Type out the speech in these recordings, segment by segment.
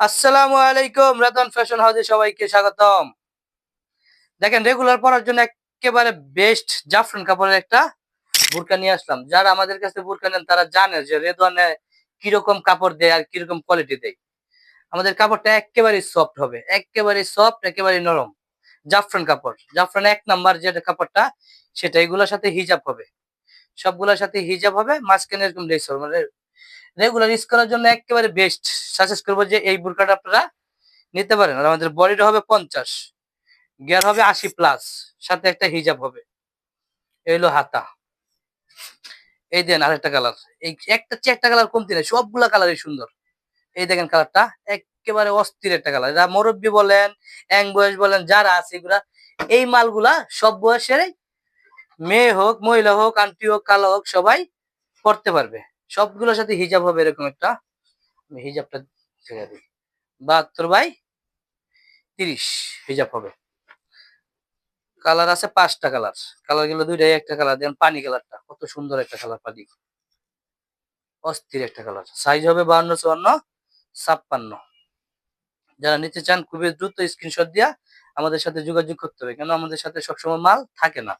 আসসালামু আলাইকুম, রতন ফ্যাশন হাউসে সবাইকে স্বাগতম। দেখেন, রেগুলার পরার জন্য একেবারে বেস্ট জাফরান কাপড়ের একটা বোরকা নিয়ে আসলাম। যারা আমাদের কাছে বোরকা নেন তারা জানে যে রেদওয়ানে কিরকম কাপড় দেয় আর কিরকম কোয়ালিটি দেয়। আমাদের কাপড়টা একেবারেই সফট হবে, একেবারেই সফট, একেবারেই নরম। জাফরান কাপড়, জাফরান ১ নাম্বার যেটা কাপড়টা, সেটা এগুলোর সাথে হিজাব হবে। সবগুলোর সাথে হিজাব হবে, মাঝখানে এরকম লেস হবে। মানে রেগুলার ইউজ করার জন্য একেবারে বেস্ট। সাজেস্ট করব যে এই বোরকাটা আপনারা নিতে পারেন। আর আমাদের বডিটা হবে ৫০, গিয়ার হবে ৮০ প্লাস, সাথে একটা হিজাব হবে। এই হলো হাতা। এই দেন আরেকটা কালার। এই একটা চেয়ে একটা কালার কমতি নাই, সবগুলা কালারই সুন্দর। এই দেখেন কালারটা, একেবারে অস্থির একটা কালার। এরা মুরব্বি বলেন, ইয়াং বয়স বলেন, যারা আছে এগুলা, এই মালগুলা সব বয়সেরই, মেয়ে হোক, মহিলা হোক, আন্টি হোক, কালো হোক, সবাই পড়তে পারবে। সবগুলোর সাথে হিজাব হবে এরকম একটা। আমি হিজাবটা ছেড়ে দিই। ৭২/৩০ হিজাব হবে। কালার আছে ৫টা কালার। কালার গুলো দুইটাই একটা কালার। দেন পানি কালারটা কত সুন্দর একটা কালার, পানি অস্থির একটা কালার। সাইজ হবে ৫২, ৫৪, ৫৬। যারা নিতে চান খুবই দ্রুত স্ক্রিনশট দিয়া আমাদের সাথে যোগাযোগ করতে হবে, কেন আমাদের সাথে সবসময় মাল থাকে না।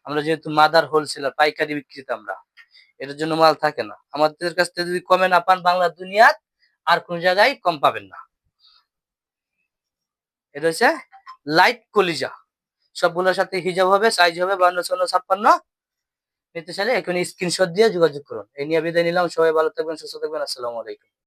আমরা যেহেতু মাদার হোলসেলার, পাইকারি বিক্রেতা আমরা, এটার জন্য মাল থাকে না। আমাদের কাছ থেকে যদি কমে না পান, বাংলা দুনিয়ার আর কোন জায়গায় কম পাবেন না। এটা হচ্ছে লাইট কলিজা। সবগুলোর সাথে হিজাব হবে, সাইজ হবে ৫২, ৫৪, ৫৬। নিতে চাইলে এখনই স্ক্রিনশট দিয়ে যোগাযোগ করুন। এই নিয়ে বিদায় নিলাম। সবাই ভালো থাকবেন, সুস্থ থাকবেন। আসসালামু আলাইকুম।